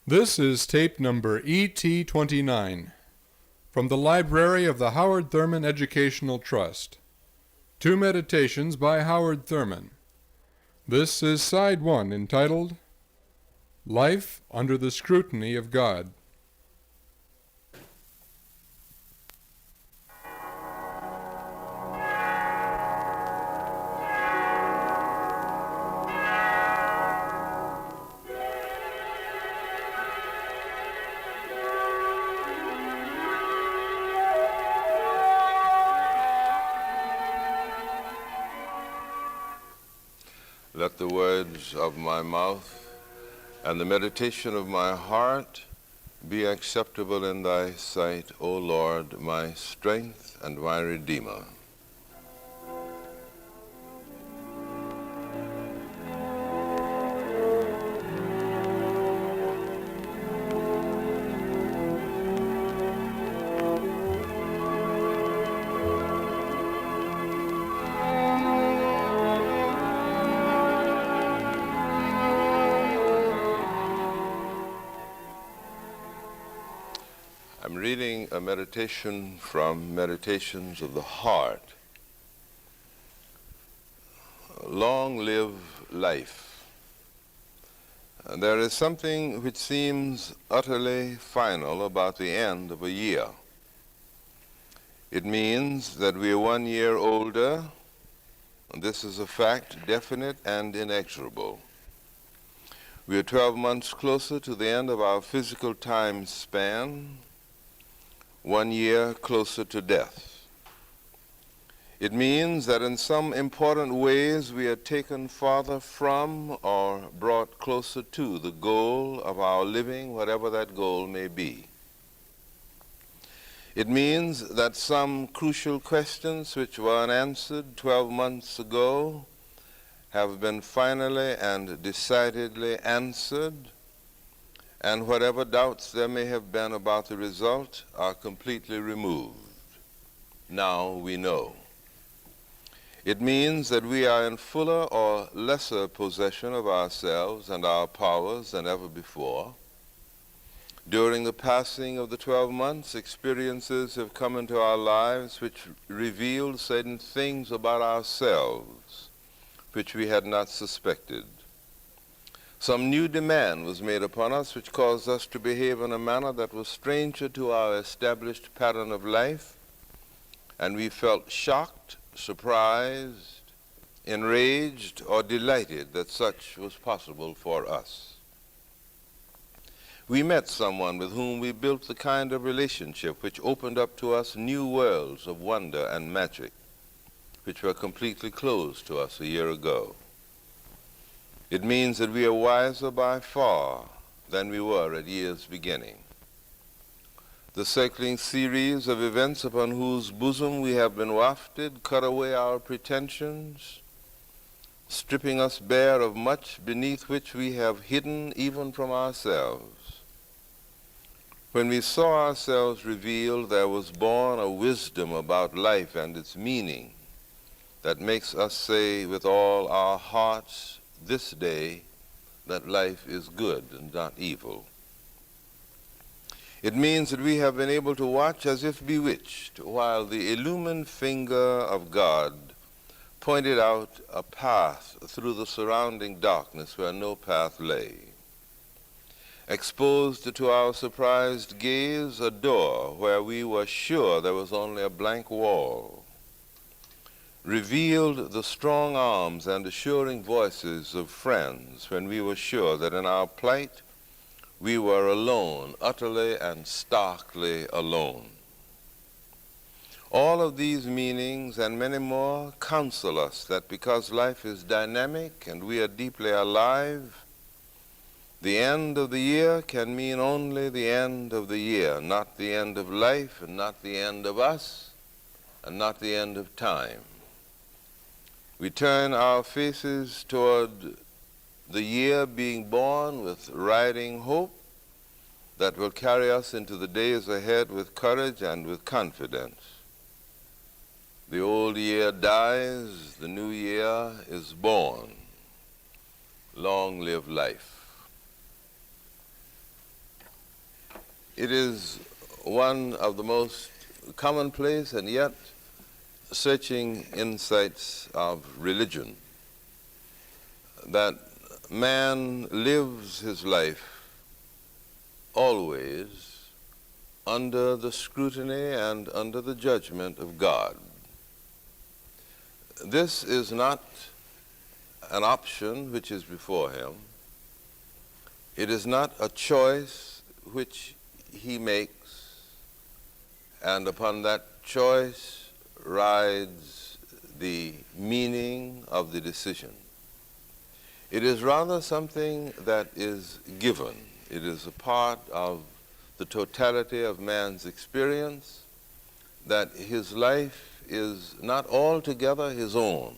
This is tape number ET29 from the library of the Howard Thurman Educational Trust. Two meditations by Howard Thurman. This is side one, entitled Life Under the Scrutiny of God. Let the words of my mouth and the meditation of my heart be acceptable in thy sight, O Lord, my strength and my Redeemer. I'm reading a meditation from Meditations of the Heart. Long live life. There is something which seems utterly final about the end of a year. It means that we are 1 year older, and this is a fact definite and inexorable. We are 12 months closer to the end of our physical time span, 1 year closer to death. It means that in some important ways we are taken farther from or brought closer to the goal of our living, whatever that goal may be. It means that some crucial questions which were unanswered 12 months ago have been finally and decidedly answered, and whatever doubts there may have been about the result are completely removed. Now we know. It means that we are in fuller or lesser possession of ourselves and our powers than ever before. During the passing of the 12 months, experiences have come into our lives which revealed certain things about ourselves which we had not suspected. Some new demand was made upon us which caused us to behave in a manner that was stranger to our established pattern of life, and we felt shocked, surprised, enraged, or delighted that such was possible for us. We met someone with whom we built the kind of relationship which opened up to us new worlds of wonder and magic, which were completely closed to us a year ago. It means that we are wiser by far than we were at year's beginning. The circling series of events upon whose bosom we have been wafted cut away our pretensions, stripping us bare of much beneath which we have hidden even from ourselves. When we saw ourselves revealed, there was born a wisdom about life and its meaning that makes us say with all our hearts this day that life is good and not evil. It means that we have been able to watch as if bewitched while the illumined finger of God pointed out a path through the surrounding darkness where no path lay. Exposed to our surprised gaze a door where we were sure there was only a blank wall. Revealed the strong arms and assuring voices of friends when we were sure that in our plight we were alone, utterly and starkly alone. All of these meanings and many more counsel us that because life is dynamic and we are deeply alive, the end of the year can mean only the end of the year, not the end of life and not the end of us and not the end of time. We turn our faces toward the year being born with riding hope that will carry us into the days ahead with courage and with confidence. The old year dies, the new year is born. Long live life. It is one of the most commonplace and yet searching insights of religion that man lives his life always under the scrutiny and under the judgment of God. This is not an option which is before him. It is not a choice which he makes, and upon that choice rides the meaning of the decision. It is rather something that is given. It is a part of the totality of man's experience, that his life is not altogether his own,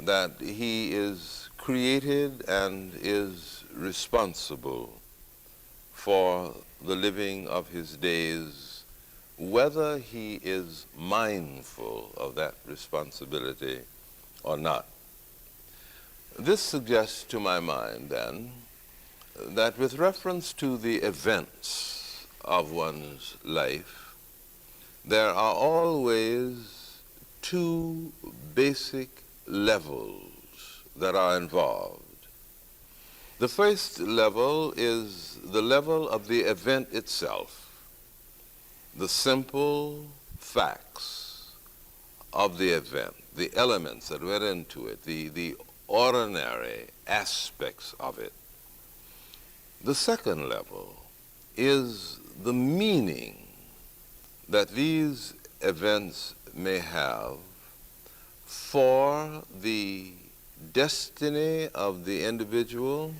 that he is created and is responsible for the living of his days, whether he is mindful of that responsibility or not. This suggests to my mind, then, that with reference to the events of one's life, there are always two basic levels that are involved. The first level is the level of the event itself, the simple facts of the event, the elements that went into it, the ordinary aspects of it. The second level is the meaning that these events may have for the destiny of the individual,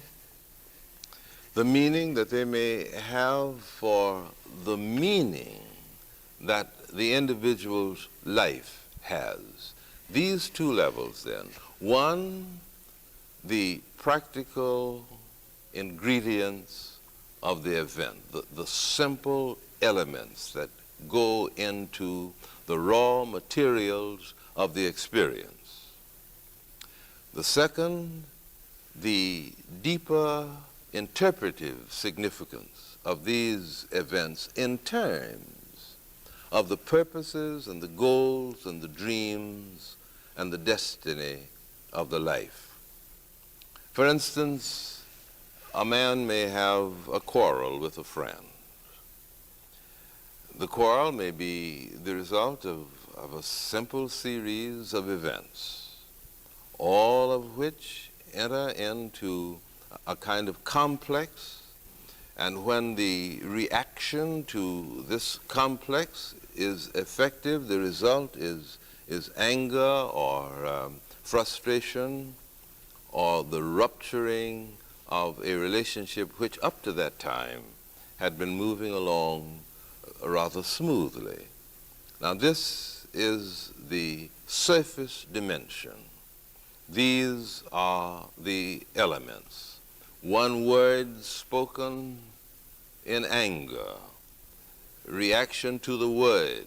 the meaning that they may have for the meaning that the individual's life has. These two levels, then. One, the practical ingredients of the event, the simple elements that go into the raw materials of the experience. The second, the deeper interpretive significance of these events in terms of the purposes and the goals and the dreams and the destiny of the life. For instance, a man may have a quarrel with a friend. The quarrel may be the result of a simple series of events, all of which enter into a kind of complex, and when the reaction to this complex is effective, the result is anger or frustration or the rupturing of a relationship which up to that time had been moving along rather smoothly. Now this is the surface dimension. These are the elements. One word spoken in anger, reaction to the word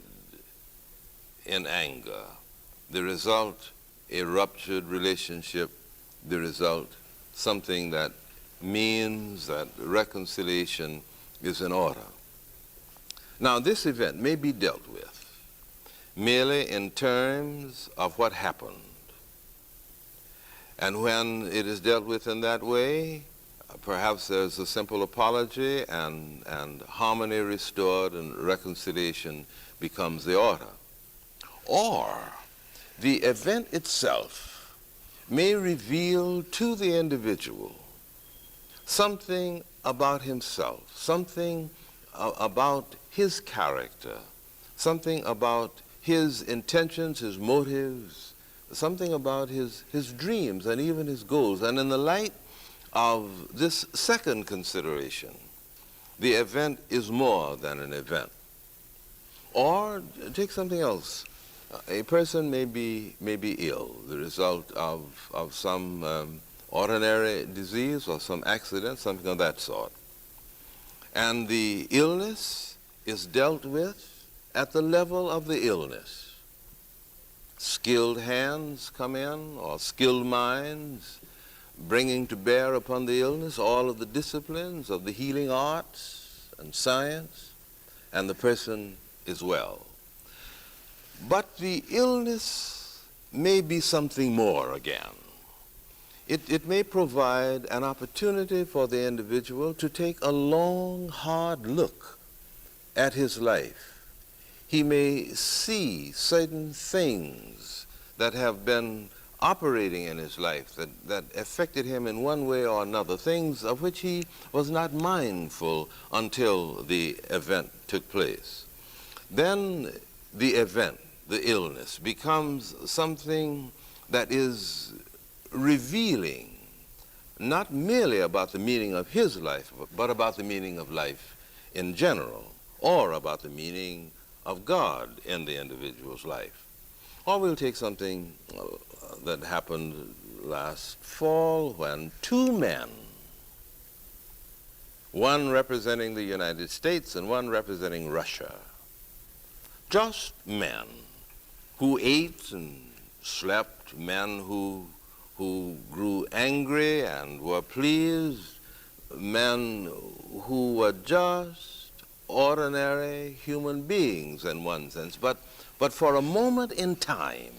in anger, the result a ruptured relationship, the result something that means that reconciliation is in order. Now this event may be dealt with merely in terms of what happened. And when it is dealt with in that way, perhaps there's a simple apology and harmony restored and reconciliation becomes the order. Or the event itself may reveal to the individual something about himself, something about his character, something about his intentions, his motives, something about his dreams and even his goals. And in the light of this second consideration, the event is more than an event. Or take something else. A person may be ill, the result of some ordinary disease or some accident, something of that sort. And the illness is dealt with at the level of the illness. Skilled hands come in, or skilled minds, bringing to bear upon the illness all of the disciplines of the healing arts and science, and the person is well. But the illness may be something more again. It may provide an opportunity for the individual to take a long, hard look at his life. He may see certain things that have been operating in his life that affected him in one way or another, things of which he was not mindful until the event took place. Then the event, the illness, becomes something that is revealing not merely about the meaning of his life, but about the meaning of life in general, or about the meaning of God in the individual's life. Or we'll take something that happened last fall when two men, one representing the United States and one representing Russia, just men who ate and slept, men who grew angry and were pleased, men who were just ordinary human beings in one sense. But for a moment in time,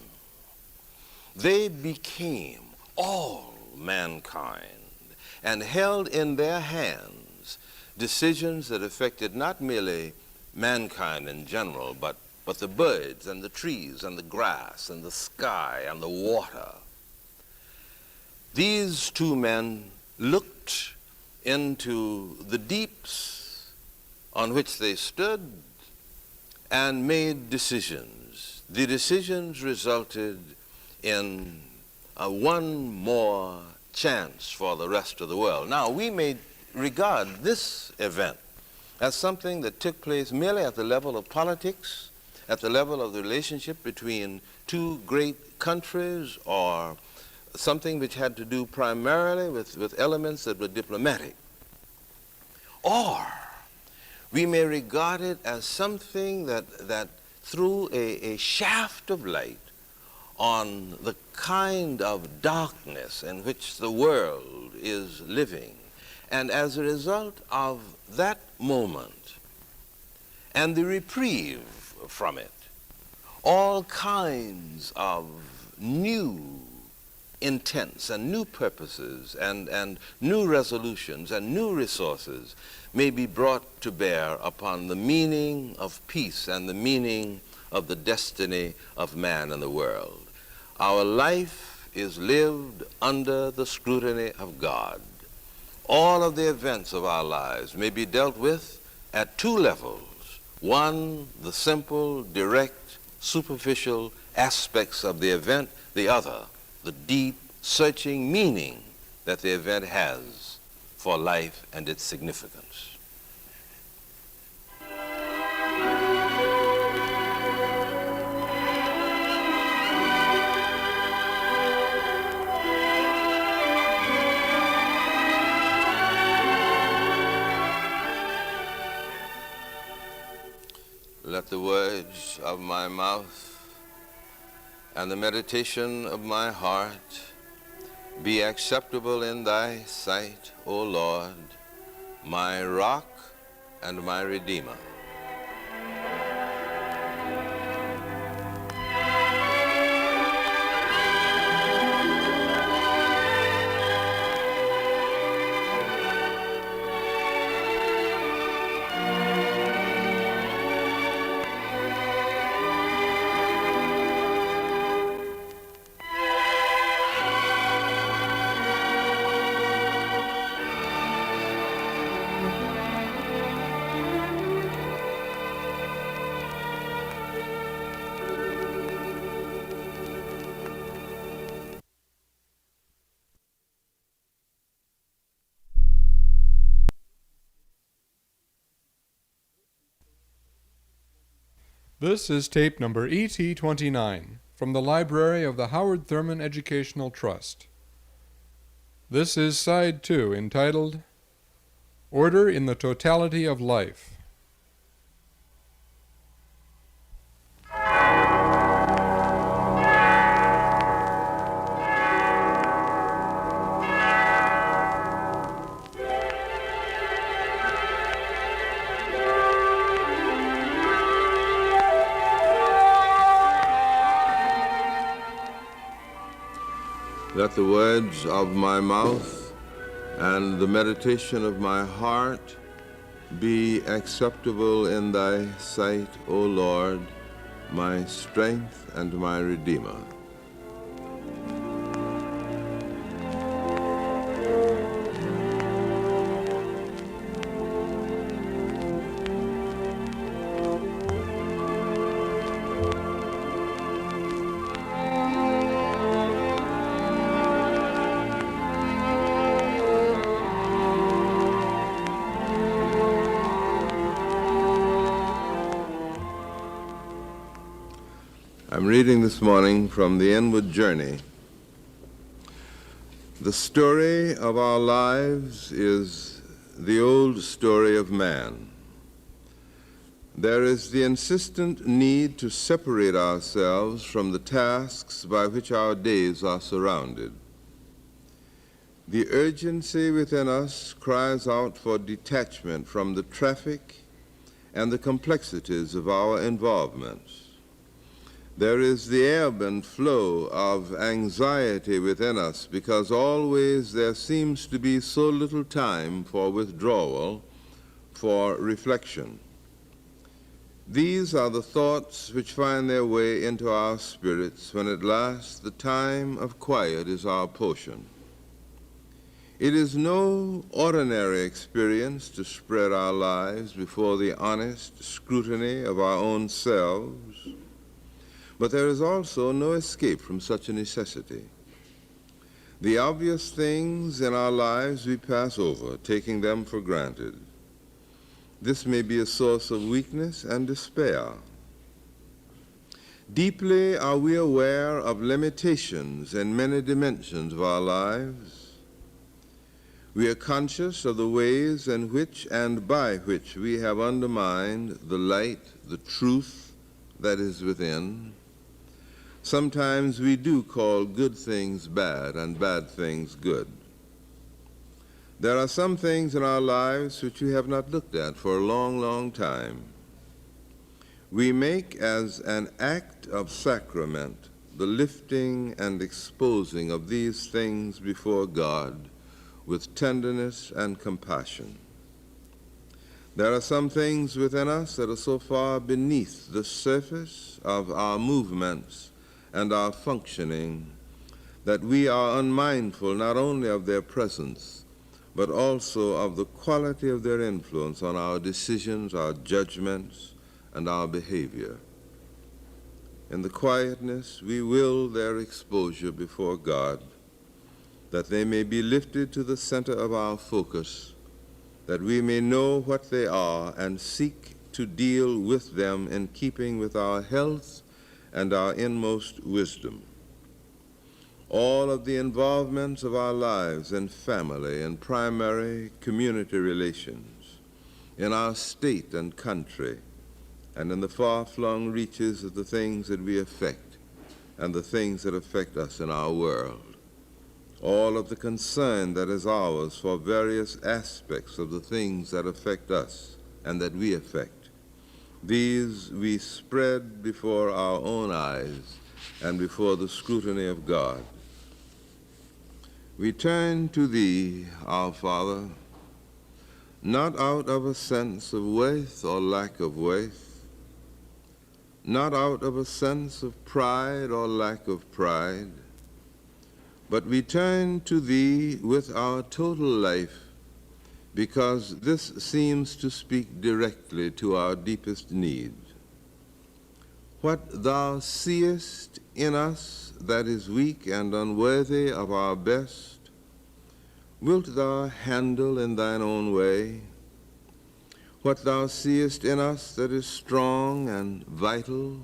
they became all mankind and held in their hands decisions that affected not merely mankind in general, but the birds and the trees and the grass and the sky and the water. These two men looked into the deeps on which they stood and made decisions. The decisions resulted in one more chance for the rest of the world. Now, we may regard this event as something that took place merely at the level of politics, at the level of the relationship between two great countries, or something which had to do primarily with elements that were diplomatic. Or we may regard it as something that threw a shaft of light on the kind of darkness in which the world is living. And as a result of that moment and the reprieve from it, all kinds of new intents and new purposes and new resolutions and new resources may be brought to bear upon the meaning of peace and the meaning of the destiny of man and the world. Our life is lived under the scrutiny of God. All of the events of our lives may be dealt with at two levels. One, the simple, direct, superficial aspects of the event. The other, the deep, searching meaning that the event has for life and its significance. Let the words of my mouth and the meditation of my heart be acceptable in thy sight, O Lord, my rock and my redeemer. This is tape number ET29 from the library of the Howard Thurman Educational Trust. This is Side 2, entitled Order in the Totality of Life. Let the words of my mouth and the meditation of my heart be acceptable in thy sight, O Lord, my strength and my Redeemer. I'm reading this morning from The Inward Journey. The story of our lives is the old story of man. There is the insistent need to separate ourselves from the tasks by which our days are surrounded. The urgency within us cries out for detachment from the traffic and the complexities of our involvements. There is the ebb and flow of anxiety within us because always there seems to be so little time for withdrawal, for reflection. These are the thoughts which find their way into our spirits when at last the time of quiet is our portion. It is no ordinary experience to spread our lives before the honest scrutiny of our own selves, but there is also no escape from such a necessity. The obvious things in our lives we pass over, taking them for granted. This may be a source of weakness and despair. Deeply are we aware of limitations in many dimensions of our lives. We are conscious of the ways in which and by which we have undermined the light, the truth that is within. Sometimes we do call good things bad and bad things good. There are some things in our lives which we have not looked at for a long, long time. We make as an act of sacrament the lifting and exposing of these things before God with tenderness and compassion. There are some things within us that are so far beneath the surface of our movements and our functioning that we are unmindful not only of their presence, but also of the quality of their influence on our decisions, our judgments, and our behavior. In the quietness, we will their exposure before God, that they may be lifted to the center of our focus, that we may know what they are and seek to deal with them in keeping with our health and our inmost wisdom. All of the involvements of our lives in family and primary community relations, in our state and country, and in the far-flung reaches of the things that we affect and the things that affect us in our world. All of the concern that is ours for various aspects of the things that affect us and that we affect. These we spread before our own eyes and before the scrutiny of God. We turn to Thee, our Father, not out of a sense of worth or lack of worth, not out of a sense of pride or lack of pride, but we turn to Thee with our total life because this seems to speak directly to our deepest need. What Thou seest in us that is weak and unworthy of our best, wilt Thou handle in Thine own way? What Thou seest in us that is strong and vital,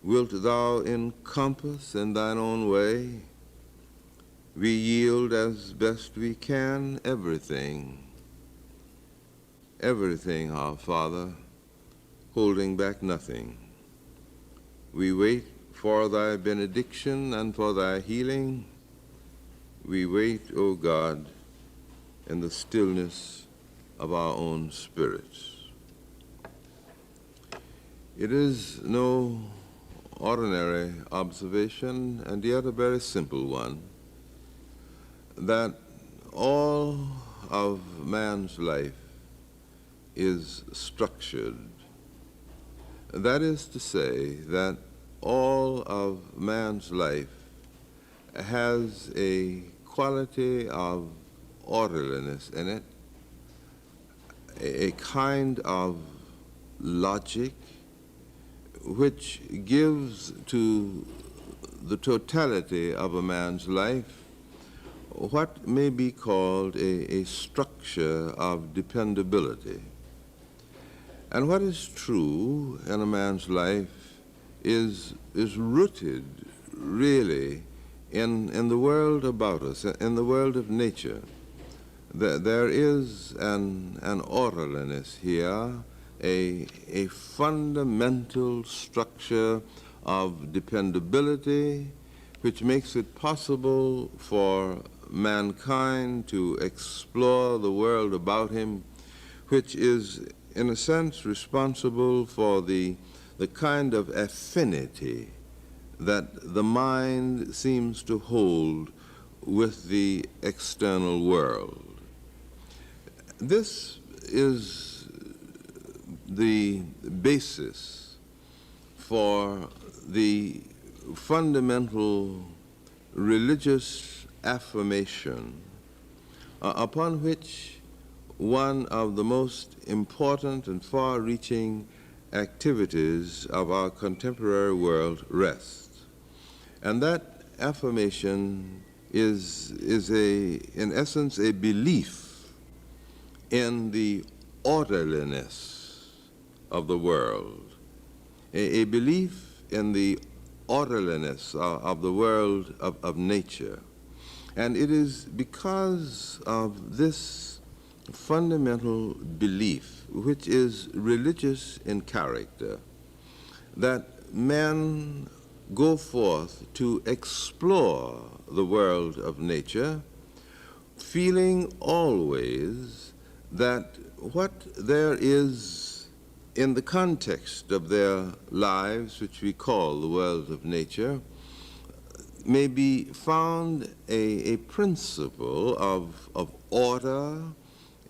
wilt Thou encompass in Thine own way? We yield as best we can everything, our Father, holding back nothing. We wait for Thy benediction and for Thy healing. We wait, O God, in the stillness of our own spirits. It is no ordinary observation, and yet a very simple one, that all of man's life is structured. That is to say that all of man's life has a quality of orderliness in it, a kind of logic which gives to the totality of a man's life what may be called a structure of dependability. And what is true in a man's life is rooted really in the world about us, in the world of nature. There is an orderliness here, a fundamental structure of dependability which makes it possible for mankind to explore the world about him, which is in a sense responsible for the kind of affinity that the mind seems to hold with the external world. This is the basis for the fundamental religious affirmation upon which one of the most important and far-reaching activities of our contemporary world rests. And that affirmation is in essence, a belief in the orderliness of the world, a belief in the orderliness of the world of nature. And it is because of this fundamental belief, which is religious in character, that men go forth to explore the world of nature, feeling always that what there is in the context of their lives, which we call the world of nature, may be found a principle of order,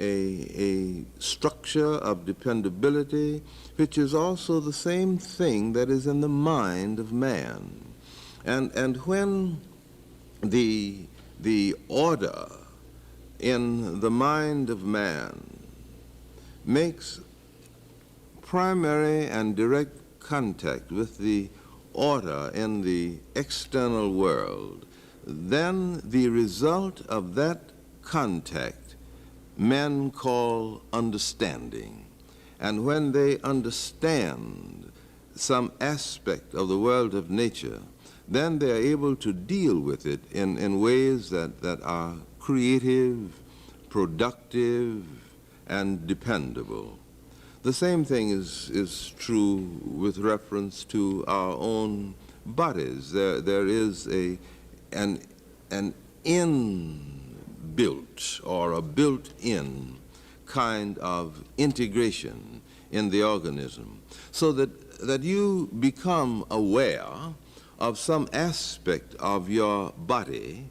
a structure of dependability, which is also the same thing that is in the mind of man. And when the order in the mind of man makes primary and direct contact with the order in the external world, then the result of that contact men call understanding. And when they understand some aspect of the world of nature, then they are able to deal with it in ways that are creative, productive, and dependable. The same thing is true with reference to our own bodies. There is an inbuilt or a built-in kind of integration in the organism, so that you become aware of some aspect of your body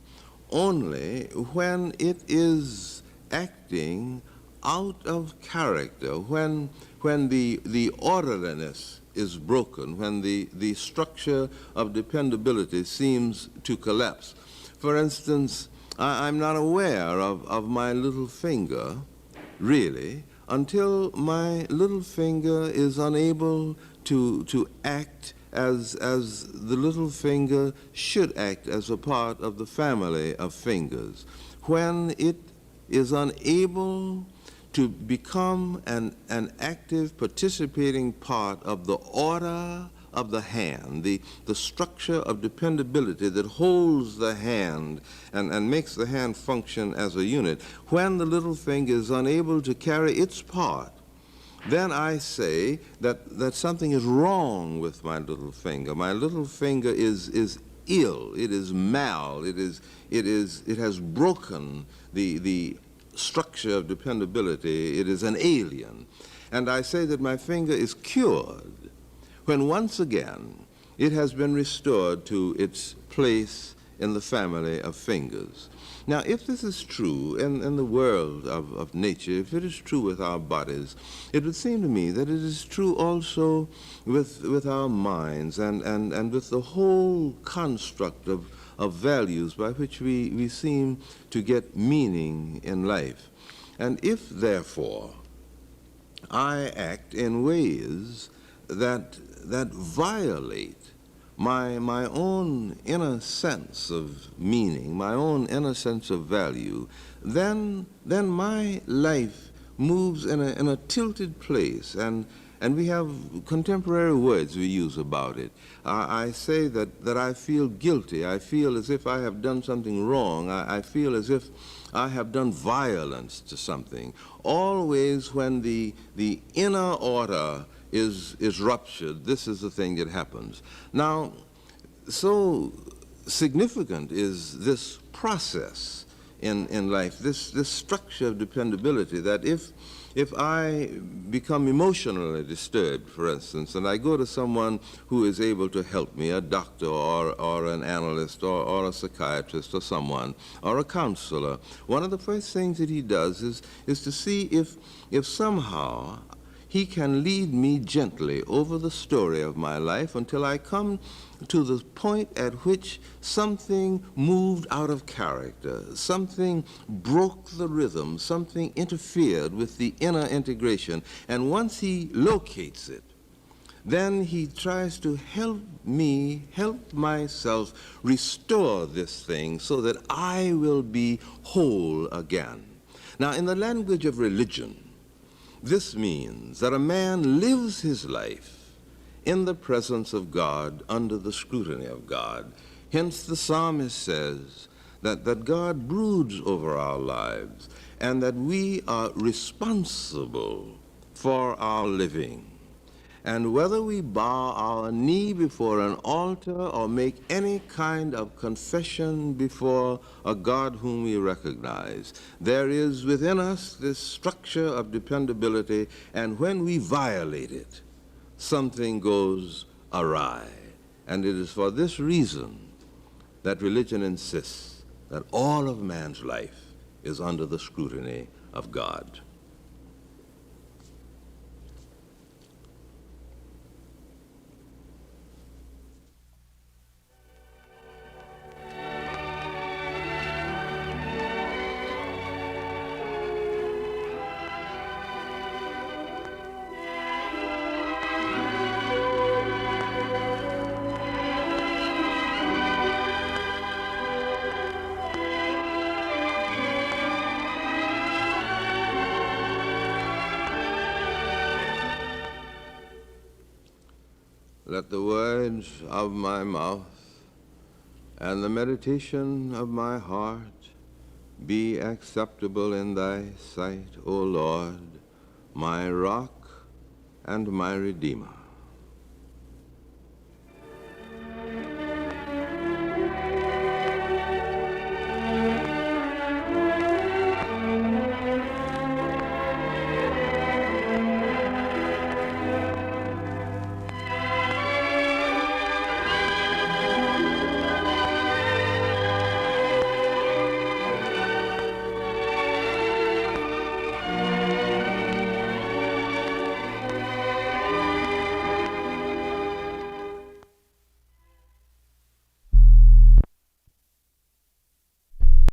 only when it is acting out of character, when the orderliness is broken, when the structure of dependability seems to collapse. For instance, I'm not aware of my little finger, really, until my little finger is unable to act as the little finger should act as a part of the family of fingers. When it is unable to become an active participating part of the order of the hand, the structure of dependability that holds the hand and makes the hand function as a unit, when the little finger is unable to carry its part, then I say that something is wrong with my little finger. My little finger is ill, it is mal, it has broken the structure of dependability, it is an alien. And I say that my finger is cured when once again it has been restored to its place in the family of fingers. Now, if this is true in the world of nature, if it is true with our bodies, it would seem to me that it is true also with our minds and with the whole construct of values by which we seem to get meaning in life. And if, therefore, I act in ways that violate my own inner sense of meaning, my own inner sense of value, then my life moves in a tilted place, and we have contemporary words we use about it. I say that I feel guilty. I feel as if I have done something wrong. I feel as if I have done violence to something. Always when the inner order is ruptured, this is the thing that happens. Now, so significant is this process in life, this structure of dependability, that if I become emotionally disturbed, for instance, and I go to someone who is able to help me, a doctor or an analyst or a psychiatrist or someone, or a counselor, one of the first things that he does is to see if somehow he can lead me gently over the story of my life until I come to the point at which something moved out of character, something broke the rhythm, something interfered with the inner integration. And once he locates it, then he tries to help myself restore this thing so that I will be whole again. Now, in the language of religion, this means that a man lives his life in the presence of God, under the scrutiny of God. Hence the psalmist says that God broods over our lives and that we are responsible for our living. And whether we bow our knee before an altar or make any kind of confession before a God whom we recognize, there is within us this structure of dependability, and when we violate it, something goes awry. And it is for this reason that religion insists that all of man's life is under the scrutiny of God. Let the words of my mouth and the meditation of my heart be acceptable in thy sight, O Lord, my rock and my redeemer.